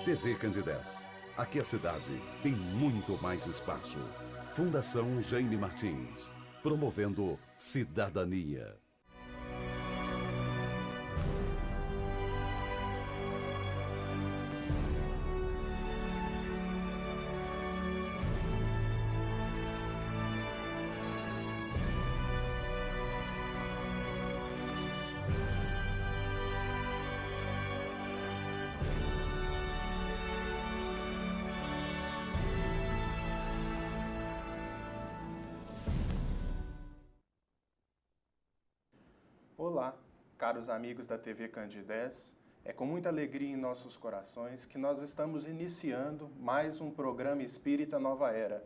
TV Candidez. Aqui a cidade tem muito mais espaço. Fundação Jaime Martins, promovendo cidadania. Olá, caros amigos da TV Candidez. É com muita alegria em nossos corações que nós estamos iniciando mais um programa Espírita Nova Era.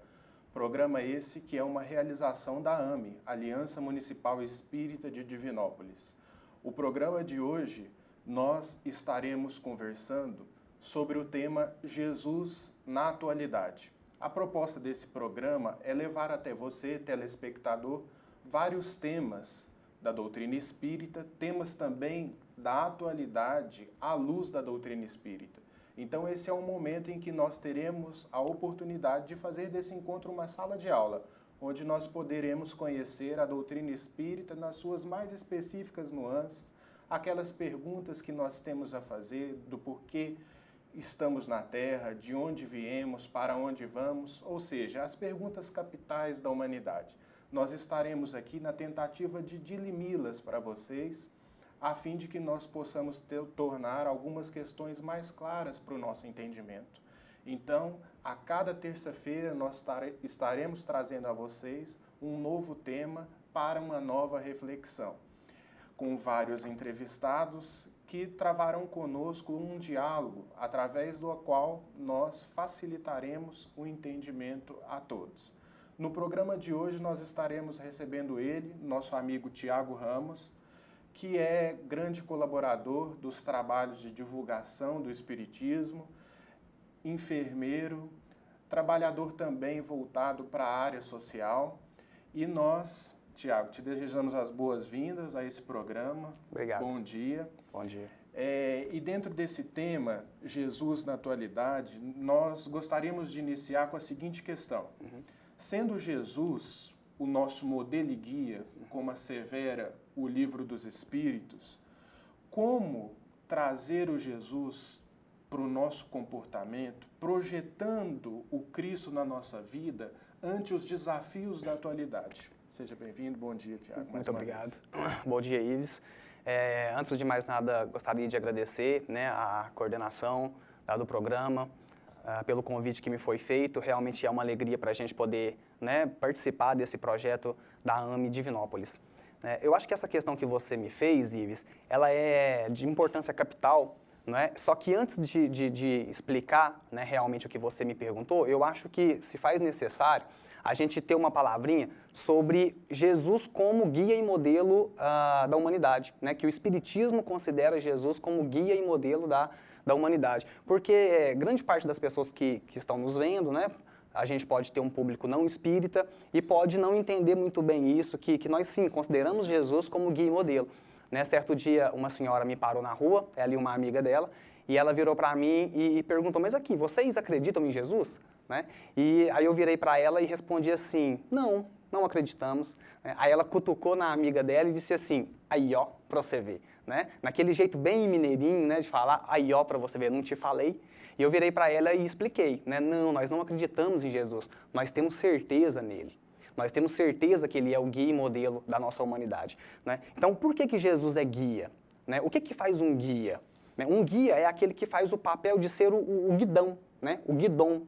Programa esse que é uma realização da AME, Aliança Municipal Espírita de Divinópolis. O programa de hoje nós estaremos conversando sobre o tema Jesus na atualidade. A proposta desse programa é levar até você, telespectador, vários temas da doutrina espírita, temas também da atualidade à luz da doutrina espírita. Então esse é um momento em que nós teremos a oportunidade de fazer desse encontro uma sala de aula, onde nós poderemos conhecer a doutrina espírita nas suas mais específicas nuances, aquelas perguntas que nós temos a fazer do porquê estamos na Terra, de onde viemos, para onde vamos, ou seja, as perguntas capitais da humanidade. Nós estaremos aqui na tentativa de dirimi-las para vocês, a fim de que nós possamos tornar algumas questões mais claras para o nosso entendimento. Então, a cada terça-feira nós estaremos trazendo a vocês um novo tema para uma nova reflexão, com vários entrevistados que travarão conosco um diálogo, através do qual nós facilitaremos o entendimento a todos. No programa de hoje nós estaremos recebendo ele, nosso amigo Tiago Ramos, que é grande colaborador dos trabalhos de divulgação do Espiritismo, enfermeiro, trabalhador também voltado para a área social. E nós, Tiago, te desejamos as boas-vindas a esse programa. Obrigado. Bom dia. Bom dia. E dentro desse tema, Jesus na atualidade, nós gostaríamos de iniciar com a seguinte questão. Sendo Jesus o nosso modelo e guia, como assevera o Livro dos Espíritos, como trazer o Jesus para o nosso comportamento, projetando o Cristo na nossa vida ante os desafios da atualidade? Seja bem-vindo, bom dia, Tiago. Muito obrigado. Bom dia, Ives. Antes de mais nada, gostaria de agradecer, a coordenação do programa, pelo convite que me foi feito. Realmente é uma alegria para a gente poder participar desse projeto da AME Divinópolis. Eu acho que essa questão que você me fez, Ives, ela é de importância capital, só que antes de explicar realmente o que você me perguntou, eu acho que se faz necessário a gente ter uma palavrinha sobre Jesus como guia e modelo da humanidade, que o Espiritismo considera Jesus como guia e modelo da humanidade. Porque grande parte das pessoas que estão nos vendo, a gente pode ter um público não espírita e pode não entender muito bem isso, que nós sim consideramos Jesus como guia e modelo. Certo dia, uma senhora me parou na rua, ela e uma amiga dela, e ela virou para mim e perguntou, mas aqui, vocês acreditam em Jesus? E aí eu virei para ela e respondi assim, não acreditamos. Aí ela cutucou na amiga dela e disse assim, aí ó, para você ver. Naquele jeito bem mineirinho, de falar, aí ó, para você ver, não te falei. E eu virei para ela e expliquei, não, nós não acreditamos em Jesus, nós temos certeza nele. Nós temos certeza que ele é o guia e modelo da nossa humanidade. Então, por que Jesus é guia? O que faz um guia? Um guia é aquele que faz o papel de ser o guidão, o guidom.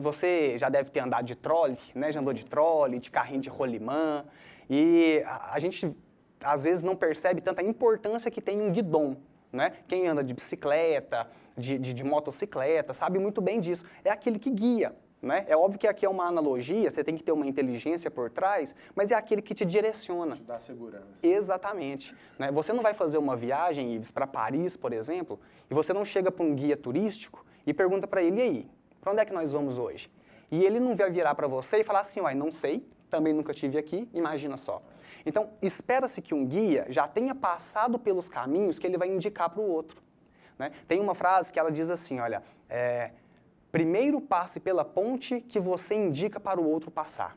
Você já deve ter andado de trole, já andou de trole, de carrinho de rolimã, e a gente às vezes não percebe tanta importância que tem um guidom. Quem anda de bicicleta, de motocicleta, sabe muito bem disso. É aquele que guia. É óbvio que aqui é uma analogia, você tem que ter uma inteligência por trás, mas é aquele que te direciona. Te dá segurança. Exatamente. Você não vai fazer uma viagem, Ives, para Paris, por exemplo, e você não chega para um guia turístico e pergunta para ele, e aí, para onde é que nós vamos hoje? E ele não vai virar para você e falar assim, não sei, também nunca estive aqui, imagina só. Então, espera-se que um guia já tenha passado pelos caminhos que ele vai indicar para o outro. Tem uma frase que ela diz assim, olha, primeiro passe pela ponte que você indica para o outro passar.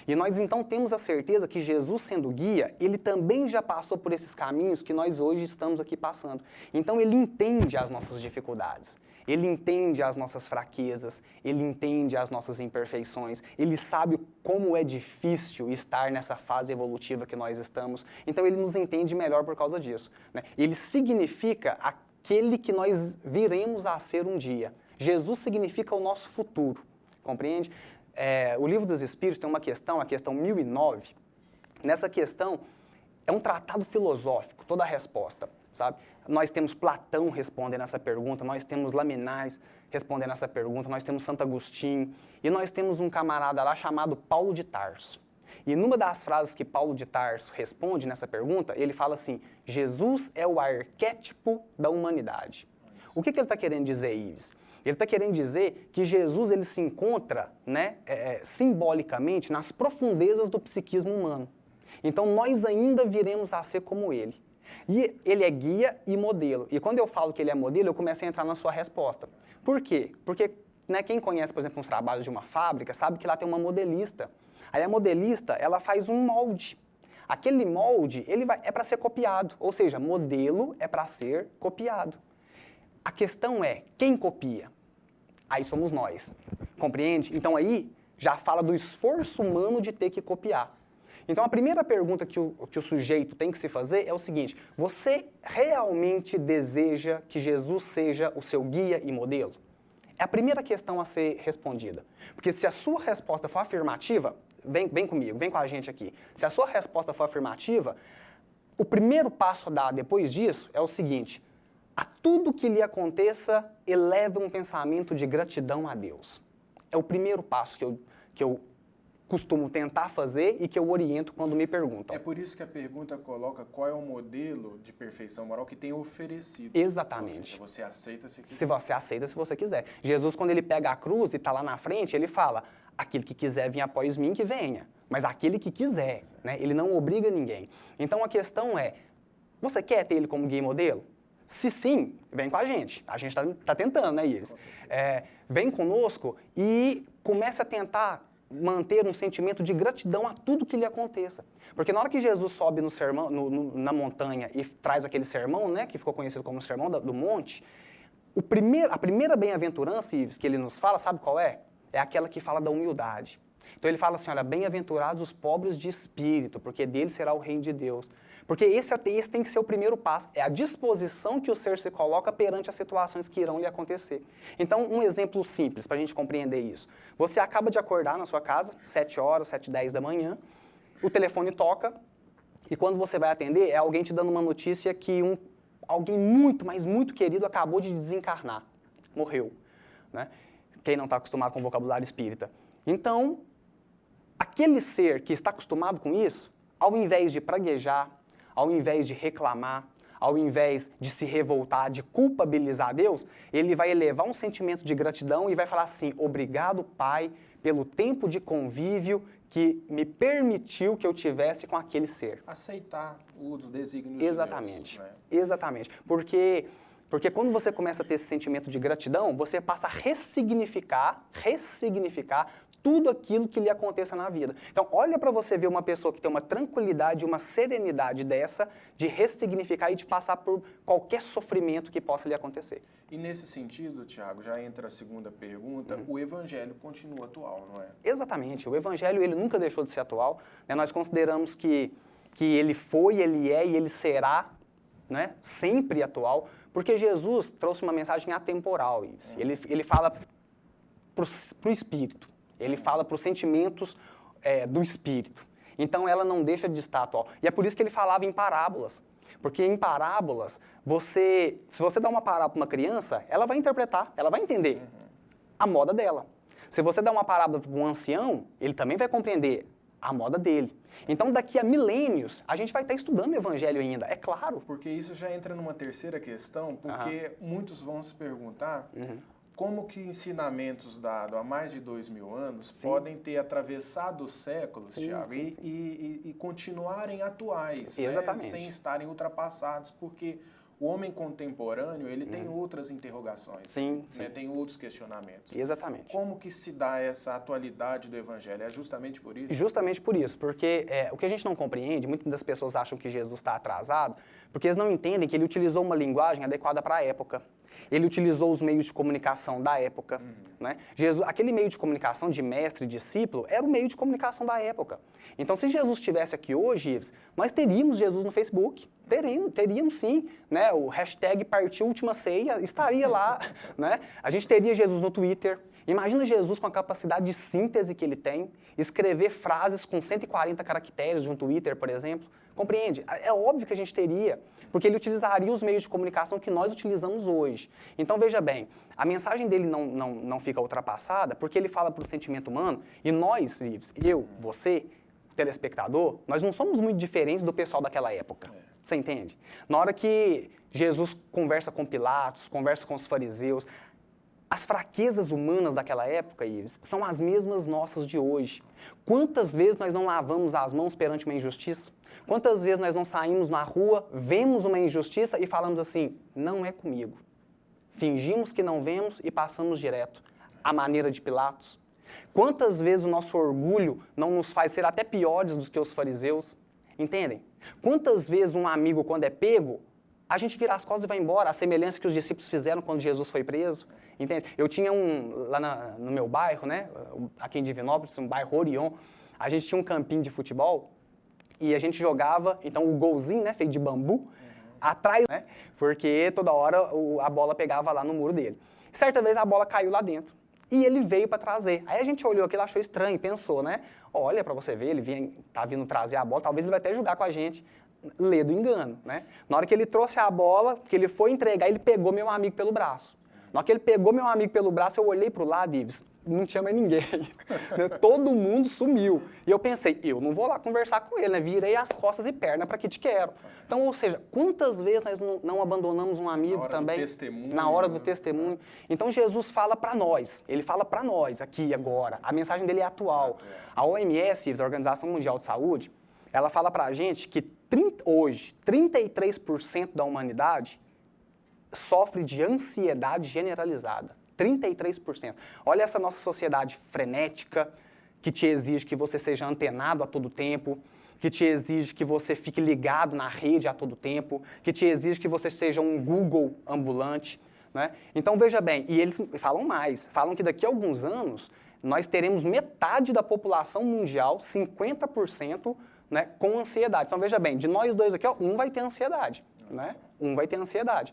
E nós então temos a certeza que Jesus, sendo guia, ele também já passou por esses caminhos que nós hoje estamos aqui passando. Então ele entende as nossas dificuldades, ele entende as nossas fraquezas, ele entende as nossas imperfeições, ele sabe como é difícil estar nessa fase evolutiva que nós estamos. Então ele nos entende melhor por causa disso, né? Ele significa aquele que nós viremos a ser um dia. Jesus significa o nosso futuro, compreende? O Livro dos Espíritos tem uma questão, a questão 1009. Nessa questão, é um tratado filosófico, toda a resposta, sabe? Nós temos Platão respondendo essa pergunta, nós temos Laminais respondendo essa pergunta, nós temos Santo Agostinho, e nós temos um camarada lá chamado Paulo de Tarso. E numa das frases que Paulo de Tarso responde nessa pergunta, ele fala assim, Jesus é o arquétipo da humanidade. O que ele está querendo dizer, Ives? Ele está querendo dizer que Jesus ele se encontra, né, simbolicamente nas profundezas do psiquismo humano. Então nós ainda viremos a ser como ele. E ele é guia e modelo. E quando eu falo que ele é modelo, eu começo a entrar na sua resposta. Por quê? Porque né, quem conhece, por exemplo, os trabalhos de uma fábrica, sabe que lá tem uma modelista. Aí a modelista, ela faz um molde. Aquele molde, é para ser copiado. Ou seja, modelo é para ser copiado. A questão é, quem copia? Aí somos nós, compreende? Então aí já fala do esforço humano de ter que copiar. Então a primeira pergunta que o sujeito tem que se fazer é o seguinte, você realmente deseja que Jesus seja o seu guia e modelo? É a primeira questão a ser respondida. Porque se a sua resposta for afirmativa, vem comigo, vem com a gente aqui. Se a sua resposta for afirmativa, o primeiro passo a dar depois disso é o seguinte, a tudo que lhe aconteça, eleve um pensamento de gratidão a Deus. É o primeiro passo que eu costumo tentar fazer e que eu oriento quando me perguntam. É por isso que a pergunta coloca qual é o modelo de perfeição moral que tem oferecido. Exatamente. Ou seja, você aceita se quiser. Se você aceita, se você quiser. Jesus, quando ele pega a cruz e está lá na frente, ele fala, aquele que quiser vir após mim, que venha. Mas aquele que quiser, né? Ele não obriga ninguém. Então a questão é, você quer ter ele como guia e modelo? Se sim, vem com a gente. A gente está tentando, né, Iris? Vem conosco e comece a tentar manter um sentimento de gratidão a tudo que lhe aconteça. Porque na hora que Jesus sobe no sermão, na montanha e traz aquele sermão, né, que ficou conhecido como o sermão do monte, a primeira bem-aventurança, Ives, que ele nos fala, sabe qual é? É aquela que fala da humildade. Então ele fala assim, olha, bem-aventurados os pobres de espírito, porque deles será o reino de Deus. Porque esse tem que ser o primeiro passo, é a disposição que o ser se coloca perante as situações que irão lhe acontecer. Então, um exemplo simples para a gente compreender isso. Você acaba de acordar na sua casa, 7 horas, 7h10 da manhã, o telefone toca, e quando você vai atender, é alguém te dando uma notícia que alguém muito, mas muito querido acabou de desencarnar, morreu, né? Quem não está acostumado com o vocabulário espírita. Então, aquele ser que está acostumado com isso, ao invés de praguejar, ao invés de reclamar, ao invés de se revoltar, de culpabilizar Deus, ele vai elevar um sentimento de gratidão e vai falar assim, obrigado, Pai, pelo tempo de convívio que me permitiu que eu tivesse com aquele ser. Aceitar os desígnios Exatamente, de Deus, né? Exatamente. Porque quando você começa a ter esse sentimento de gratidão, você passa a ressignificar tudo aquilo que lhe aconteça na vida. Então, olha para você ver uma pessoa que tem uma tranquilidade, uma serenidade dessa, de ressignificar e de passar por qualquer sofrimento que possa lhe acontecer. E nesse sentido, Tiago, já entra a segunda pergunta, o Evangelho continua atual, não é? Exatamente. O Evangelho, ele nunca deixou de ser atual, né? Nós consideramos que ele foi, ele é e ele será, né, sempre atual, porque Jesus trouxe uma mensagem atemporal. Ele fala para o Espírito. Ele fala para os sentimentos do espírito. Então, ela não deixa de estar atual. E é por isso que ele falava em parábolas. Porque em parábolas, se você dá uma parábola para uma criança, ela vai interpretar, ela vai entender a moda dela. Se você dá uma parábola para um ancião, ele também vai compreender a moda dele. Então, daqui a milênios, a gente vai estar estudando o Evangelho ainda, é claro. Porque isso já entra numa terceira questão, porque muitos vão se perguntar... Como que ensinamentos dados há mais de 2000 anos podem ter atravessado os séculos, Tiago, e continuarem atuais, Exatamente. Né, sem estarem ultrapassados? Porque O homem contemporâneo, ele tem outras interrogações, Sim, né? sim. Tem outros questionamentos. Exatamente. Como que se dá essa atualidade do Evangelho? É justamente por isso? Justamente por isso, porque o que a gente não compreende, muitas das pessoas acham que Jesus está atrasado, porque eles não entendem que ele utilizou uma linguagem adequada para a época. Ele utilizou os meios de comunicação da época. Né? Aquele meio de comunicação de mestre e discípulo era o meio de comunicação da época. Então, se Jesus estivesse aqui hoje, Ives, nós teríamos Jesus no Facebook. Teríamos sim. Né? O hashtag Partiu Última Ceia estaria lá. Né? A gente teria Jesus no Twitter. Imagina Jesus com a capacidade de síntese que ele tem, escrever frases com 140 caracteres de um Twitter, por exemplo. Compreende? É óbvio que a gente teria, porque ele utilizaria os meios de comunicação que nós utilizamos hoje. Então, veja bem, a mensagem dele não fica ultrapassada, porque ele fala para o sentimento humano, e nós, Ives, eu, você, telespectador, nós não somos muito diferentes do pessoal daquela época. Você entende? Na hora que Jesus conversa com Pilatos, conversa com os fariseus, as fraquezas humanas daquela época, Ives, são as mesmas nossas de hoje. Quantas vezes nós não lavamos as mãos perante uma injustiça? Quantas vezes nós não saímos na rua, vemos uma injustiça e falamos assim, não é comigo. Fingimos que não vemos e passamos direto. À maneira de Pilatos. Quantas vezes o nosso orgulho não nos faz ser até piores do que os fariseus? Entendem? Quantas vezes um amigo, quando é pego, a gente vira as costas e vai embora, a semelhança que os discípulos fizeram quando Jesus foi preso. Entende? Eu tinha lá no meu bairro, né, aqui em Divinópolis, um bairro Orion, a gente tinha um campinho de futebol e a gente jogava, então o golzinho, né, feito de bambu, atrás, né, porque toda hora a bola pegava lá no muro dele. Certa vez a bola caiu lá dentro e ele veio para trazer. Aí a gente olhou aquilo, achou estranho, pensou, né, olha para você ver, ele tá vindo trazer a bola, talvez ele vai até jogar com a gente. Lê do engano, né? Na hora que ele trouxe a bola, que ele foi entregar, ele pegou meu amigo pelo braço. Na hora que ele pegou meu amigo pelo braço, eu olhei pro lado, Ives, não tinha mais ninguém. Todo mundo sumiu. E eu pensei, eu não vou lá conversar com ele, né? Virei as costas e pernas para que te quero. Então, ou seja, quantas vezes nós não abandonamos um amigo também? Na hora do testemunho. Então, Jesus fala para nós, ele fala para nós aqui agora. A mensagem dele é atual. A OMS, Ives, a Organização Mundial de Saúde, ela fala para a gente que hoje, 33% da humanidade sofre de ansiedade generalizada. 33%. Olha essa nossa sociedade frenética, que te exige que você seja antenado a todo tempo, que te exige que você fique ligado na rede a todo tempo, que te exige que você seja um Google ambulante. Né? Então, veja bem, e eles falam mais, falam que daqui a alguns anos nós teremos metade da população mundial, 50%, né, com ansiedade. Então, veja bem, de nós dois aqui, ó, um vai ter ansiedade. Né? Um vai ter ansiedade.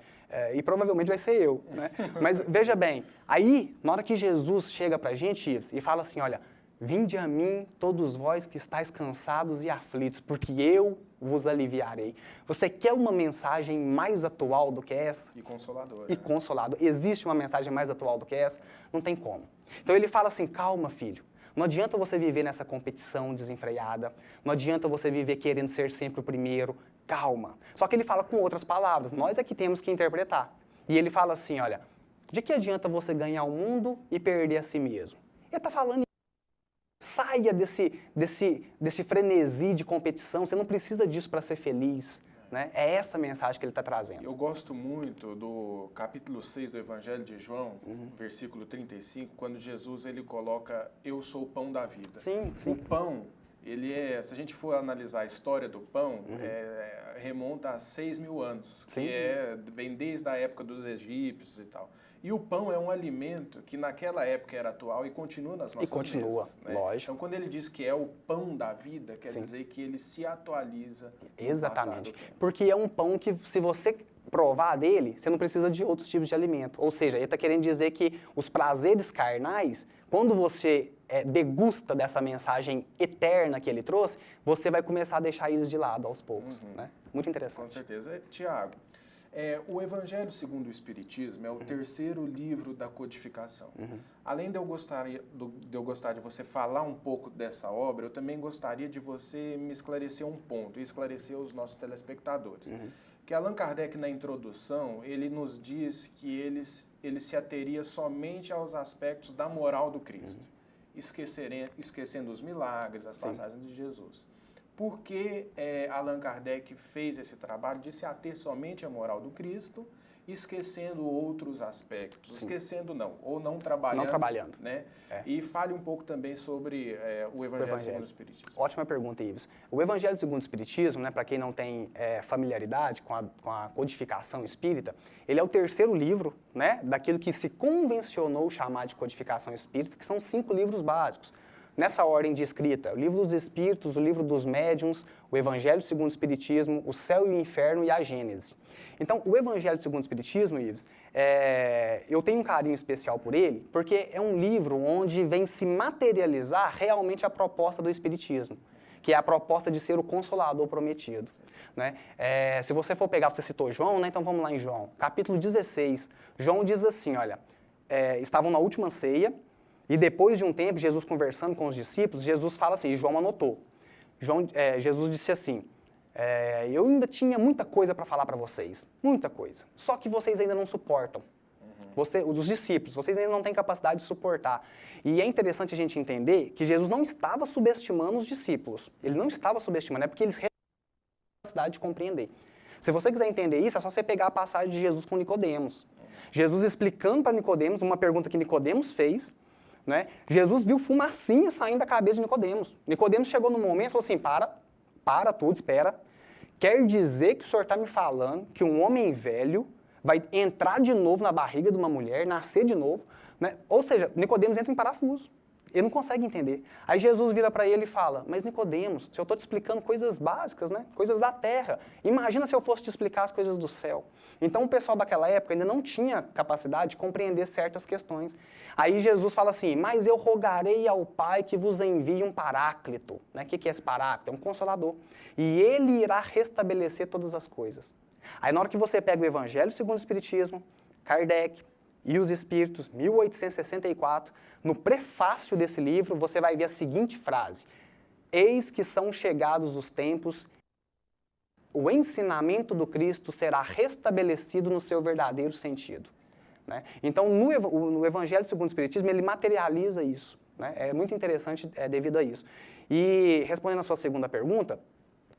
E provavelmente vai ser eu. Né? Mas, veja bem, aí, na hora que Jesus chega pra gente, Ives, e fala assim, olha, vinde a mim, todos vós que estáis cansados e aflitos, porque eu vos aliviarei. Você quer uma mensagem mais atual do que essa? E consoladora. E consolador. Existe uma mensagem mais atual do que essa? Não tem como. Então, ele fala assim, calma, filho. Não adianta você viver nessa competição desenfreada. Não adianta você viver querendo ser sempre o primeiro. Calma. Só que ele fala com outras palavras. Nós é que temos que interpretar. E ele fala assim, olha, de que adianta você ganhar o mundo e perder a si mesmo? Ele está falando, saia desse frenesi de competição. Você não precisa disso para ser feliz. Né? É essa mensagem que ele está trazendo. Eu gosto muito do capítulo 6 do Evangelho de João, versículo 35, quando Jesus ele coloca, eu sou o pão da vida. Sim, sim. O pão, ele se a gente for analisar a história do pão, remonta a 6.000 anos, Sim. que vem desde a época dos egípcios e tal. E o pão é um alimento que naquela época era atual e continua nas nossas mesas. E continua, né? Lógico. Então, quando ele diz que é o pão da vida, quer dizer que ele se atualiza. Exatamente. Porque é um pão que, se você provar dele, você não precisa de outros tipos de alimento. Ou seja, ele está querendo dizer que os prazeres carnais, quando você degusta dessa mensagem eterna que ele trouxe, você vai começar a deixar eles de lado aos poucos. Né? Muito interessante. Com certeza. Tiago, o Evangelho segundo o Espiritismo é o terceiro livro da codificação. Além de eu gostar de você falar um pouco dessa obra, eu também gostaria de você me esclarecer um ponto, e esclarecer os nossos telespectadores. Que Allan Kardec, na introdução, ele nos diz que ele se ateria somente aos aspectos da moral do Cristo, esquecendo os milagres, as passagens de Jesus. por que Allan Kardec fez esse trabalho de se ater somente à moral do Cristo, esquecendo outros aspectos. Sim. Esquecendo não, ou não trabalhando. Não trabalhando. Né? E fale um pouco também sobre o Evangelho segundo o Espiritismo. Ótima pergunta, Ives. O Evangelho segundo o Espiritismo, né, para quem não tem familiaridade com a codificação espírita, ele é o terceiro livro, né, daquilo que se convencionou chamar de codificação espírita, que são 5 livros básicos. Nessa ordem de escrita, o Livro dos Espíritos, o Livro dos Médiuns, o Evangelho segundo o Espiritismo, o Céu e o Inferno e a Gênese. Então, o Evangelho segundo o Espiritismo, Ives, eu tenho um carinho especial por ele, porque é um livro onde vem se materializar realmente a proposta do Espiritismo, que é a proposta de ser o Consolador prometido. Né? Se você for pegar, você citou João, né? Então vamos lá em João, capítulo 16. João diz assim, olha, estavam na última ceia, e depois de um tempo, Jesus conversando com os discípulos, Jesus fala assim, e João anotou. Jesus disse assim, eu ainda tinha muita coisa para falar para vocês, muita coisa, só que vocês ainda não suportam. Os discípulos, vocês ainda não têm capacidade de suportar. E é interessante a gente entender que Jesus não estava subestimando os discípulos. Ele não estava subestimando, é porque eles realmente têm capacidade de compreender. Se você quiser entender isso, é só você pegar a passagem de Jesus com Nicodemos. Jesus explicando para Nicodemos uma pergunta que Nicodemos fez, né? Jesus viu fumacinha saindo da cabeça de Nicodemos. Nicodemos chegou no momento e falou assim, para tudo, espera. Quer dizer que o senhor está me falando que um homem velho vai entrar de novo na barriga de uma mulher, nascer de novo, né? Ou seja, Nicodemos entra em parafuso. Ele não consegue entender. Aí Jesus vira para ele e fala, mas Nicodemos, se eu estou te explicando coisas básicas, né? Coisas da terra, imagina se eu fosse te explicar as coisas do céu. Então o pessoal daquela época ainda não tinha capacidade de compreender certas questões. Aí Jesus fala assim, mas eu rogarei ao Pai que vos envie um paráclito. Né? O que é esse paráclito? É um consolador. E ele irá restabelecer todas as coisas. Aí na hora que você pega o Evangelho segundo o Espiritismo, Kardec e os Espíritos, 1864, no prefácio desse livro você vai ver a seguinte frase, eis que são chegados os tempos, o ensinamento do Cristo será restabelecido no seu verdadeiro sentido. Né? Então, no Evangelho segundo o Espiritismo, ele materializa isso. Né? É muito interessante devido a isso. E, respondendo a sua segunda pergunta,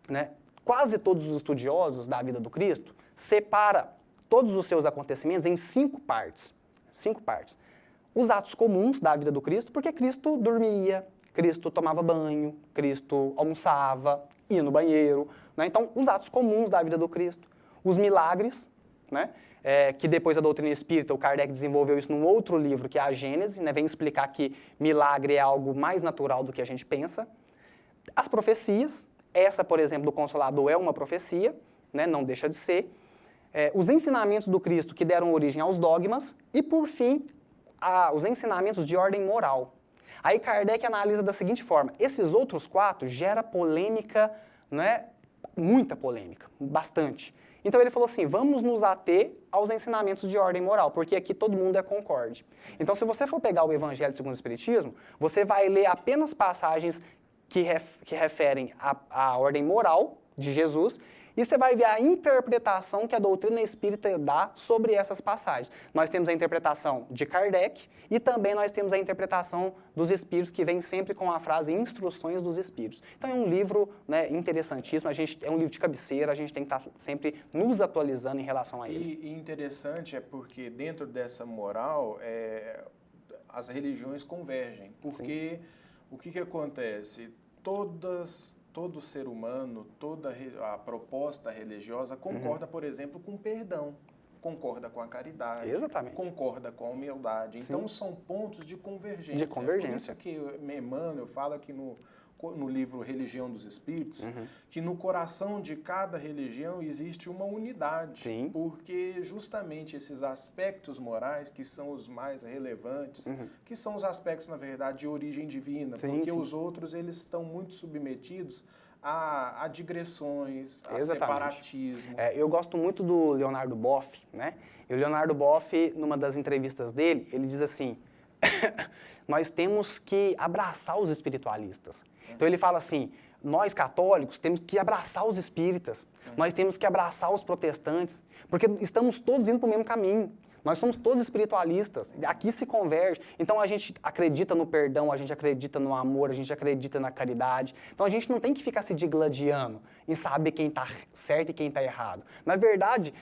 né, quase todos os estudiosos da vida do Cristo separam todos os seus acontecimentos em 5 partes. 5 partes. Os atos comuns da vida do Cristo, porque Cristo dormia, Cristo tomava banho, Cristo almoçava, ia no banheiro. Né? Então, os atos comuns da vida do Cristo. Os milagres, né? Que depois da doutrina espírita, o Kardec desenvolveu isso num outro livro, que é a Gênese, né? Vem explicar que milagre é algo mais natural do que a gente pensa. As profecias, essa, por exemplo, do Consolador é uma profecia, né? Não deixa de ser. Os ensinamentos do Cristo que deram origem aos dogmas e, por fim, os ensinamentos de ordem moral. Aí Kardec analisa da seguinte forma, esses outros 4 geram polêmica, né? Muita polêmica, bastante. Então ele falou assim, vamos nos ater aos ensinamentos de ordem moral, porque aqui todo mundo é concorde. Então se você for pegar o Evangelho segundo o Espiritismo, você vai ler apenas passagens que referem à ordem moral de Jesus, e você vai ver a interpretação que a doutrina espírita dá sobre essas passagens. Nós temos a interpretação de Kardec e também nós temos a interpretação dos espíritos, que vem sempre com a frase Instruções dos Espíritos. Então é um livro, né, interessantíssimo, é um livro de cabeceira, a gente tem que estar sempre nos atualizando em relação a ele. E interessante é porque dentro dessa moral, as religiões convergem. Porque o que acontece? Todo ser humano, toda a proposta religiosa concorda, por exemplo, com o perdão, concorda com a caridade, exatamente, concorda com a humildade. Sim. Então, são pontos de convergência. De convergência. Por isso que Emmanuel fala que no livro Religião dos Espíritos, que no coração de cada religião existe uma unidade. Sim. Porque justamente esses aspectos morais que são os mais relevantes, que são os aspectos, na verdade, de origem divina, sim, porque sim, os outros eles estão muito submetidos a digressões, a exatamente, separatismo. Eu gosto muito do Leonardo Boff, né? E o Leonardo Boff, numa das entrevistas dele, ele diz assim, nós temos que abraçar os espiritualistas. Então ele fala assim, nós católicos temos que abraçar os espíritas, nós temos que abraçar os protestantes, porque estamos todos indo para o mesmo caminho. Nós somos todos espiritualistas. Aqui se converge. Então a gente acredita no perdão, a gente acredita no amor, a gente acredita na caridade. Então a gente não tem que ficar se digladiando em saber quem está certo e quem está errado. Na verdade,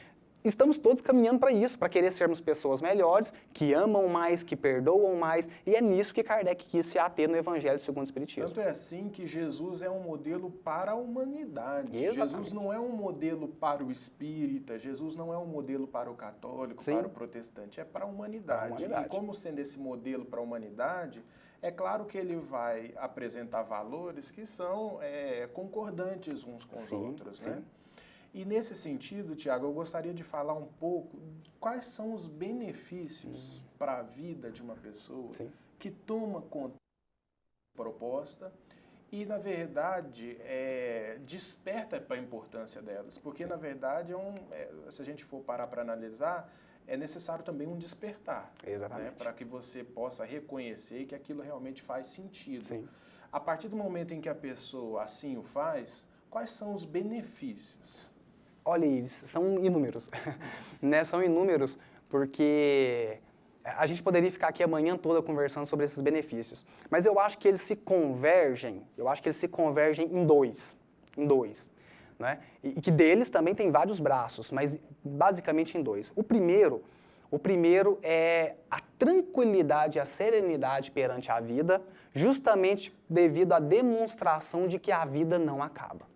estamos todos caminhando para isso, para querer sermos pessoas melhores, que amam mais, que perdoam mais, e é nisso que Kardec quis se ater no Evangelho segundo o Espiritismo. Tanto é assim que Jesus é um modelo para a humanidade. Exatamente. Jesus não é um modelo para o espírita, Jesus não é um modelo para o católico, Sim. para o protestante, é para a humanidade. E como sendo esse modelo para a humanidade, é claro que ele vai apresentar valores que são concordantes uns com os outros, né? E nesse sentido, Tiago, eu gostaria de falar um pouco quais são os benefícios para a vida de uma pessoa que toma conta da proposta e, na verdade, desperta para a importância delas. Porque, na verdade, se a gente for parar para analisar, é necessário também um despertar. Exatamente. Né, para que você possa reconhecer que aquilo realmente faz sentido. Sim. A partir do momento em que a pessoa assim o faz, quais são os benefícios? Olha, eles são inúmeros, né? São inúmeros porque a gente poderia ficar aqui a manhã toda conversando sobre esses benefícios, mas eu acho que eles se convergem, em dois, né? E que deles também tem vários braços, mas basicamente em dois. O primeiro é a tranquilidade, a serenidade perante a vida, justamente devido à demonstração de que a vida não acaba.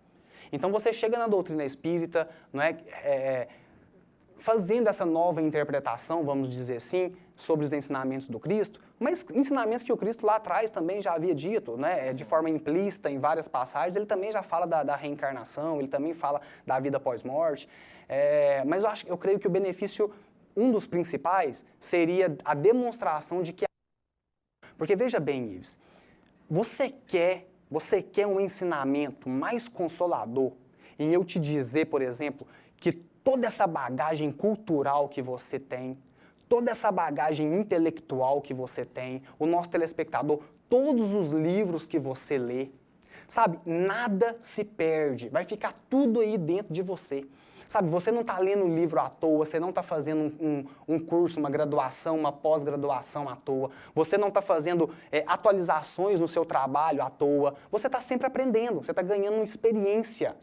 Então você chega na doutrina espírita, não é, fazendo essa nova interpretação, vamos dizer assim, sobre os ensinamentos do Cristo, mas ensinamentos que o Cristo lá atrás também já havia dito, né, de forma implícita em várias passagens, ele também já fala da reencarnação, ele também fala da vida pós-morte, mas eu creio que o benefício, um dos principais, seria a demonstração de que... Porque veja bem, Ives, você quer um ensinamento mais consolador em eu te dizer, por exemplo, que toda essa bagagem cultural que você tem, toda essa bagagem intelectual que você tem, o nosso telespectador, todos os livros que você lê, sabe, nada se perde, vai ficar tudo aí dentro de você. Sabe, você não está lendo o livro à toa, você não está fazendo um curso, uma graduação, uma pós-graduação à toa, você não está fazendo atualizações no seu trabalho à toa, você está sempre aprendendo, você está ganhando experiência,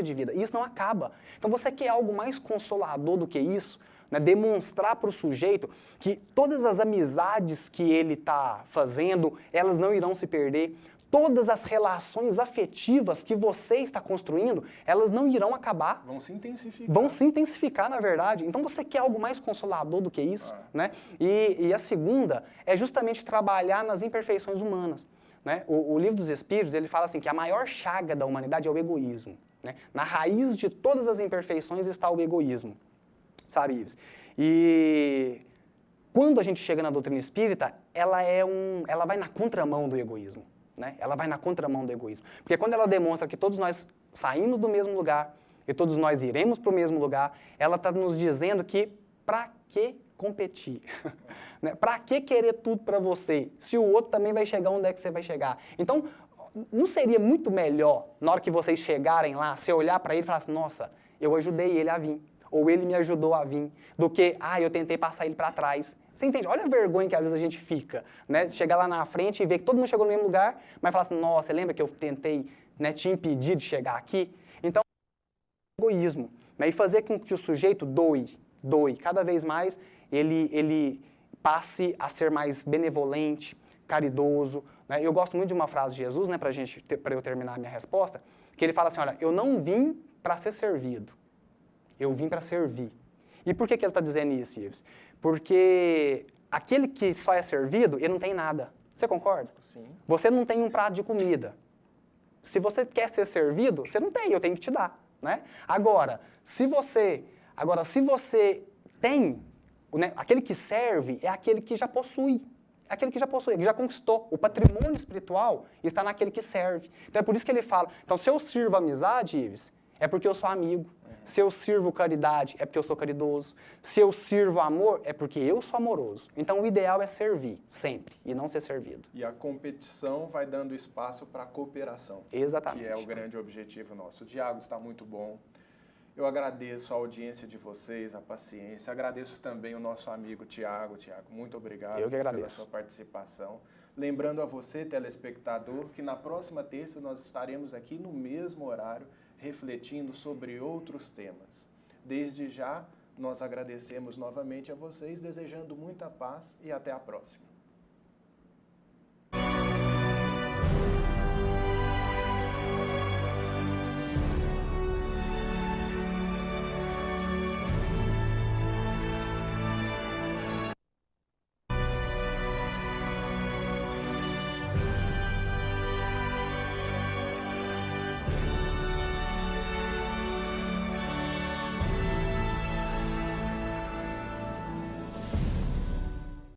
de vida, e isso não acaba. Então você quer algo mais consolador do que isso, né? Demonstrar para o sujeito que todas as amizades que ele está fazendo, elas não irão se perder. Todas as relações afetivas que você está construindo, elas não irão acabar. Vão se intensificar. Vão se intensificar, na verdade. Então você quer algo mais consolador do que isso, né? E a segunda é justamente trabalhar nas imperfeições humanas, né? O Livro dos Espíritos, ele fala assim que a maior chaga da humanidade é o egoísmo, né? Na raiz de todas as imperfeições está o egoísmo, sabe, Ives? E quando a gente chega na doutrina espírita, ela vai na contramão do egoísmo. Né? Ela vai na contramão do egoísmo. Porque quando ela demonstra que todos nós saímos do mesmo lugar e todos nós iremos para o mesmo lugar, ela está nos dizendo que para que competir? Né? Para que querer tudo para você, se o outro também vai chegar onde é que você vai chegar? Então, não seria muito melhor, na hora que vocês chegarem lá, você olhar para ele e falar assim, nossa, eu ajudei ele a vir, ou ele me ajudou a vir, do que, eu tentei passar ele para trás. Você entende? Olha a vergonha que às vezes a gente fica, né? Chegar lá na frente e ver que todo mundo chegou no mesmo lugar, mas falar assim, nossa, lembra que eu tentei, né, te impedir de chegar aqui? Então, egoísmo, né? E fazer com que o sujeito doe, cada vez mais ele passe a ser mais benevolente, caridoso, né? Eu gosto muito de uma frase de Jesus, né, para eu terminar a minha resposta, que ele fala assim, olha, eu não vim para ser servido, eu vim para servir. E por que ele está dizendo isso, Ives? Porque aquele que só é servido, ele não tem nada. Você concorda? Sim. Você não tem um prato de comida. Se você quer ser servido, você não tem, eu tenho que te dar, né? Agora, se você tem, né, aquele que serve é aquele que já possui. É aquele que já possui, que já conquistou. O patrimônio espiritual está naquele que serve. Então é por isso que ele fala, então se eu sirvo amizade, Ives, é porque eu sou amigo. Se eu sirvo caridade, é porque eu sou caridoso. Se eu sirvo amor, é porque eu sou amoroso. Então, o ideal é servir, sempre, e não ser servido. E a competição vai dando espaço para a cooperação. Exatamente. Que é o grande objetivo nosso. O diálogo está muito bom. Eu agradeço a audiência de vocês, a paciência. Agradeço também o nosso amigo Tiago. Tiago, muito obrigado Eu que pela agradeço. sua participação. Lembrando a você, telespectador, que na próxima terça nós estaremos aqui no mesmo horário, refletindo sobre outros temas. Desde já, nós agradecemos novamente a vocês, desejando muita paz e até a próxima.